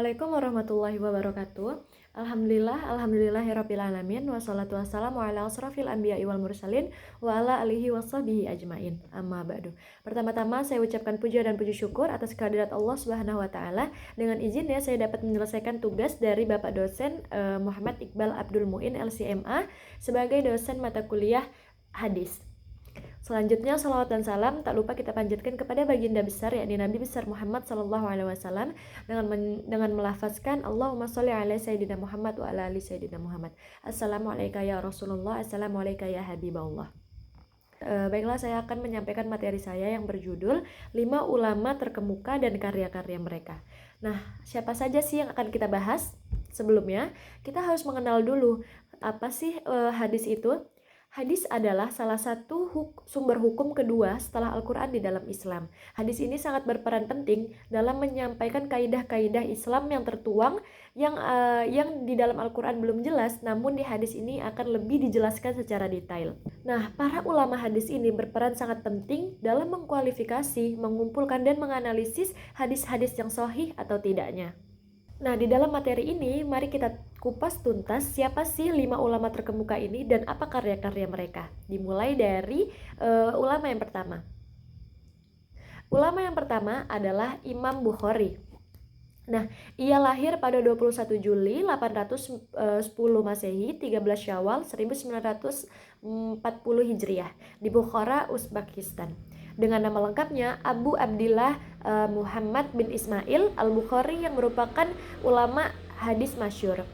Assalamualaikum warahmatullahi wabarakatuh. Alhamdulillahirabbil alamin wassalatu wassalamu ala asrofil anbiya'i wal mursalin wa ala alihi washabihi ajmain. Amma ba'du. Pertama-tama saya ucapkan puja dan puji syukur atas kehadirat Allah Subhanahu wa taala. Dengan izinnya saya dapat menyelesaikan tugas dari Bapak dosen Muhammad Iqbal Abdul Muin LCMA sebagai dosen mata kuliah hadis. Selanjutnya salawat dan salam tak lupa kita panjatkan kepada baginda besar yakni Nabi besar Muhammad sallallahu alaihi wasallam dengan melafazkan Allahumma sholli ala sayyidina Muhammad wa ala ali sayyidina Muhammad. Assalamualaikum ya Rasulullah, assalamualaikum ya Habiballah. Baiklah, saya akan menyampaikan materi saya yang berjudul 5 ulama terkemuka dan karya-karya mereka. Nah, siapa saja sih yang akan kita bahas? Sebelumnya, kita harus mengenal dulu apa sih hadis itu. Hadis adalah salah satu sumber hukum kedua setelah Al-Quran di dalam Islam. Hadis ini sangat berperan penting dalam menyampaikan kaidah-kaidah Islam yang tertuang yang di dalam Al-Quran belum jelas, namun di hadis ini akan lebih dijelaskan secara detail. Nah, para ulama hadis ini berperan sangat penting dalam mengkualifikasi, mengumpulkan dan menganalisis hadis-hadis yang sahih atau tidaknya. Nah, di dalam materi ini, mari kita kupas tuntas siapa sih 5 ulama terkemuka ini dan apa karya-karya mereka. Dimulai dari ulama yang pertama. Ulama yang pertama adalah Imam Bukhari. Nah, ia lahir pada 21 Juli 810 Masehi, 13 Syawal 1940 Hijriah di Bukhara, Uzbekistan. Dengan nama lengkapnya Abu Abdillah Muhammad bin Ismail Al-Bukhari yang merupakan ulama hadis masyhur.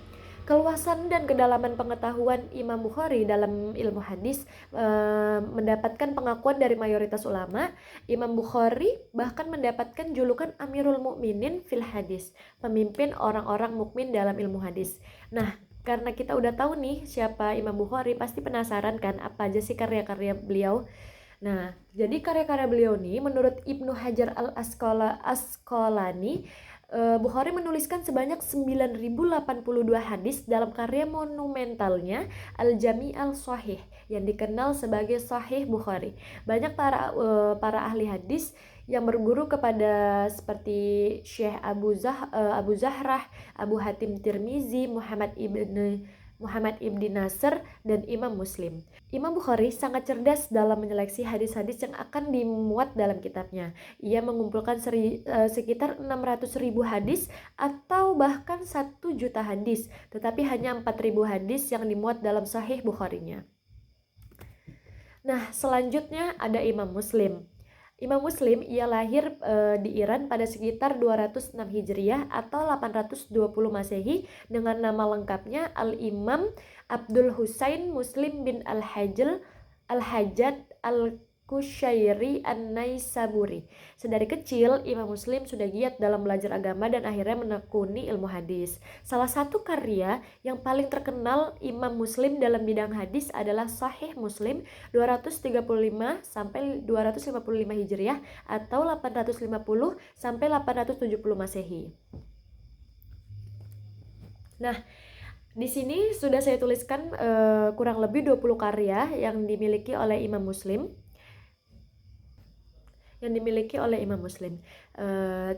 Keluasan dan kedalaman pengetahuan Imam Bukhari dalam ilmu hadis mendapatkan pengakuan dari mayoritas ulama. Imam Bukhari bahkan mendapatkan julukan Amirul Mukminin fil Hadis, pemimpin orang-orang mukmin dalam ilmu hadis. Nah, karena kita udah tahu nih siapa Imam Bukhari, pasti penasaran kan apa aja sih karya-karya beliau. Nah, jadi karya-karya beliau nih menurut Ibnu Hajar Al-Asqalani, Bukhari menuliskan sebanyak 9.082 hadis dalam karya monumentalnya Al-Jami' Al-Sahih yang dikenal sebagai Sahih Bukhari. Banyak para ahli hadis yang berguru kepada seperti Syekh Abu Zahrah, Abu Hatim Tirmizi, Muhammad ibni Nasr, dan Imam Muslim. Imam Bukhari sangat cerdas dalam menyeleksi hadis-hadis yang akan dimuat dalam kitabnya. Ia mengumpulkan sekitar 600.000 hadis atau bahkan 1 juta hadis, tetapi hanya 4.000 hadis yang dimuat dalam Sahih Bukharinya. Nah, selanjutnya ada Imam Muslim. Imam Muslim ia lahir di Iran pada sekitar 206 Hijriah atau 820 Masehi dengan nama lengkapnya Al-Imam Abdul Husain Muslim bin Al-Hajjaj Al-Kushairi An-Naisaburi. Sedari kecil, Imam Muslim sudah giat dalam belajar agama dan akhirnya menekuni ilmu hadis. Salah satu karya yang paling terkenal Imam Muslim dalam bidang hadis adalah Sahih Muslim 235 sampai 255 Hijriah atau 850 sampai 870 Masehi. Nah, di sini sudah saya tuliskan kurang lebih 20 karya yang dimiliki oleh Imam Muslim.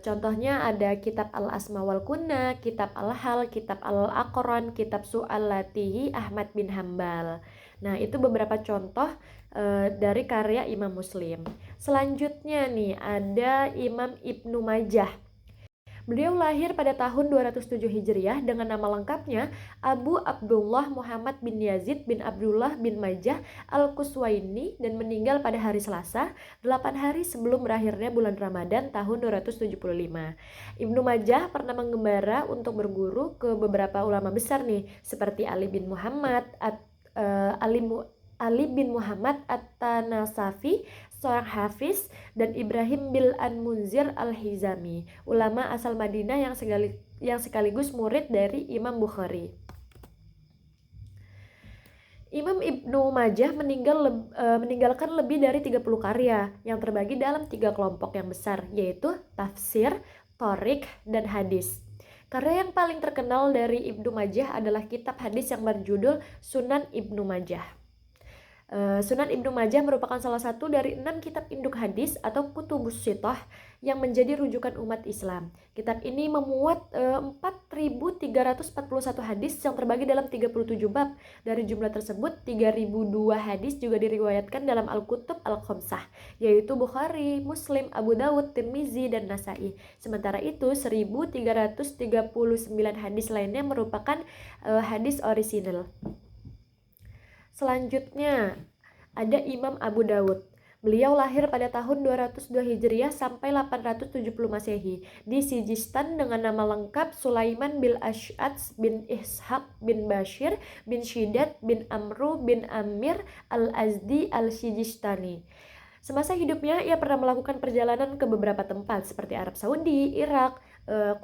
Contohnya ada Kitab Al-Asma wal Kunna, Kitab Al-Hal, Kitab Al-Aqran, Kitab Su'al-Latihi Ahmad bin Hambal. Nah, itu beberapa contoh dari karya Imam Muslim. Selanjutnya nih ada Imam Ibnu Majah. Beliau lahir pada tahun 207 Hijriah dengan nama lengkapnya Abu Abdullah Muhammad bin Yazid bin Abdullah bin Majah Al-Quswaini dan meninggal pada hari Selasa 8 hari sebelum berakhirnya bulan Ramadan tahun 275. Ibnu Majah pernah mengembara untuk berguru ke beberapa ulama besar nih seperti Ali bin Muhammad At-Tanasafi, seorang hafiz, dan Ibrahim bil An-Munzir Al-Hizami, ulama asal Madinah yang sekaligus murid dari Imam Bukhari. Imam Ibnu Majah meninggalkan lebih dari 30 karya yang terbagi dalam 3 kelompok yang besar, yaitu tafsir, thorik, dan hadis. Karya yang paling terkenal dari Ibnu Majah adalah kitab hadis yang berjudul Sunan Ibnu Majah. Sunan Ibnu Majah merupakan salah satu dari 6 kitab induk hadis atau kutubus sitah yang menjadi rujukan umat Islam. Kitab ini memuat 4.341 hadis yang terbagi dalam 37 bab. Dari jumlah tersebut, 3.002 hadis juga diriwayatkan dalam Al-Kutub Al-Khamsah, yaitu Bukhari, Muslim, Abu Dawud, Tirmizi, dan Nasai. Sementara itu, 1.339 hadis lainnya merupakan hadis orisinal. Selanjutnya ada Imam Abu Dawud. Beliau lahir pada tahun 202 Hijriah sampai 870 Masehi di Sijistan dengan nama lengkap Sulaiman bin Ash'ats bin Ishaq bin Bashir bin Shidat bin Amru bin Amir al-Azdi al-Sijistani. Semasa hidupnya ia pernah melakukan perjalanan ke beberapa tempat seperti Arab Saudi, Irak,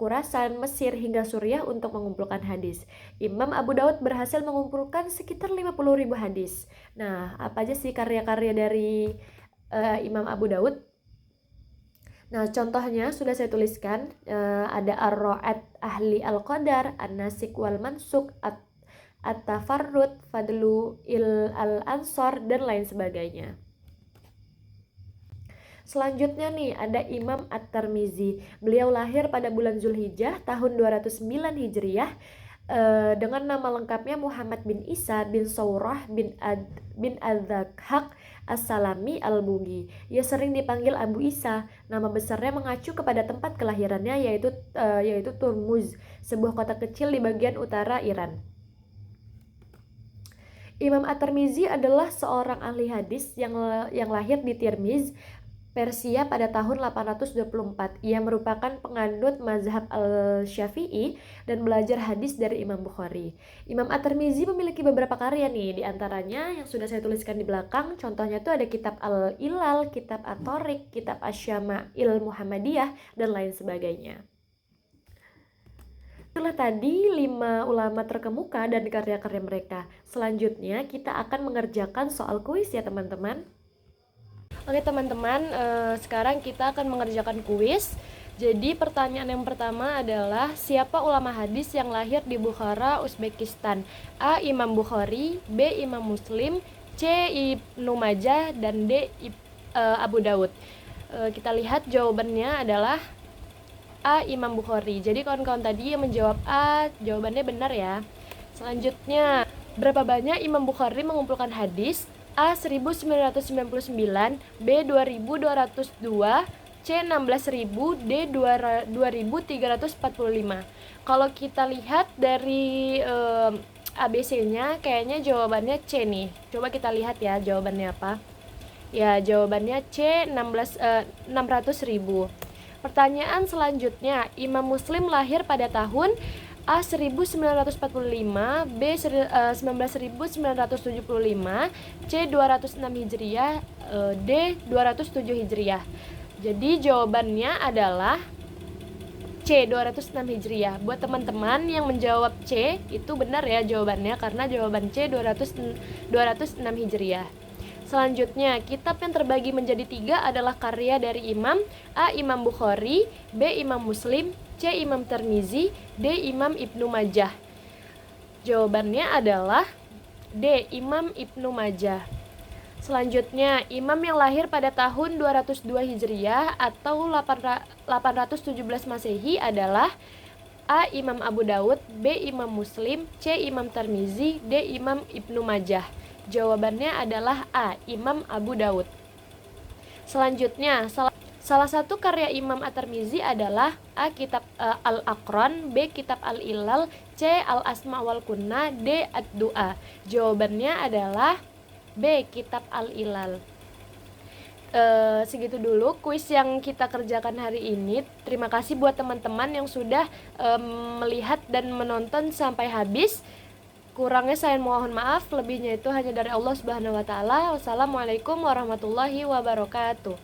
Khurasan, Mesir, hingga Suriah untuk mengumpulkan hadis. Imam Abu Daud berhasil mengumpulkan sekitar 50.000 hadis. Nah, apa aja sih karya-karya dari Imam Abu Daud? Nah, contohnya sudah saya tuliskan, ada Ar-Ra'at Ahli Al-Qadar, An-Nasik wal Mansuk, At-Tafarrud, Fadlu al-Ansor, dan lain sebagainya. Selanjutnya nih ada Imam At-Tirmizi. Beliau lahir pada bulan Zulhijjah tahun 209 Hijriah dengan nama lengkapnya Muhammad bin Isa bin Saurah bin Adzaqhaq As-Salami Al-Bugi. Ia sering dipanggil Abu Isa. Nama besarnya mengacu kepada tempat kelahirannya yaitu Turmuz, sebuah kota kecil di bagian utara Iran. Imam At-Tirmizi adalah seorang ahli hadis yang lahir di Tirmiz, Persia pada tahun 824. Ia merupakan penganut mazhab al-Syafi'i dan belajar hadis dari Imam Bukhari. Imam At-Tirmizi memiliki beberapa karya nih, di antaranya yang sudah saya tuliskan di belakang. Contohnya tuh ada kitab Al-Ilal, kitab At-Thariq, kitab Asy-Syama'il Muhammadiyah, dan lain sebagainya. Itulah tadi 5 ulama terkemuka dan karya-karya mereka. Selanjutnya kita akan mengerjakan soal kuis ya teman-teman. Oke teman-teman, sekarang kita akan mengerjakan kuis. Jadi pertanyaan yang pertama adalah siapa ulama hadis yang lahir di Bukhara, Uzbekistan? A. Imam Bukhari, B. Imam Muslim, C. Ibnu Majah, dan D. Abu Daud. Kita lihat jawabannya adalah A. Imam Bukhari. Jadi kawan-kawan tadi yang menjawab A, jawabannya benar ya. Selanjutnya, berapa banyak Imam Bukhari mengumpulkan hadis? A. 1999, B. 2202, C. 16.000, D. 2345. Kalau kita lihat dari ABC-nya, kayaknya jawabannya C nih. Coba kita lihat ya jawabannya apa. Ya, jawabannya C. 600.000. Pertanyaan selanjutnya, Imam Muslim lahir pada tahun A. 1945, B. 19.975, C. 206 Hijriah, D. 207 Hijriah. Jadi jawabannya adalah C. 206 Hijriah. Buat teman-teman yang menjawab C, itu benar ya jawabannya, karena jawaban C 206 Hijriah. Selanjutnya, kitab yang terbagi menjadi 3 adalah karya dari Imam A. Imam Bukhari, B. Imam Muslim, C. Imam Tirmizi, D. Imam Ibnu Majah. Jawabannya adalah D. Imam Ibnu Majah. Selanjutnya, imam yang lahir pada tahun 202 Hijriah atau 817 Masehi adalah A. Imam Abu Daud, B. Imam Muslim, C. Imam Tirmizi, D. Imam Ibnu Majah. Jawabannya adalah A. Imam Abu Daud. Selanjutnya, salah satu karya Imam At-Tirmizi adalah A. Kitab Al-Aqran, B. Kitab Al-Ilal, C. Al-Asma wal Kunna, D. Ad-Du'a. Jawabannya adalah B. Kitab Al-Ilal. Segitu dulu kuis yang kita kerjakan hari ini. Terima kasih buat teman-teman yang sudah melihat dan menonton sampai habis. Kurangnya saya mohon maaf, lebihnya itu hanya dari Allah Subhanahu wa taala. Wassalamualaikum warahmatullahi wabarakatuh.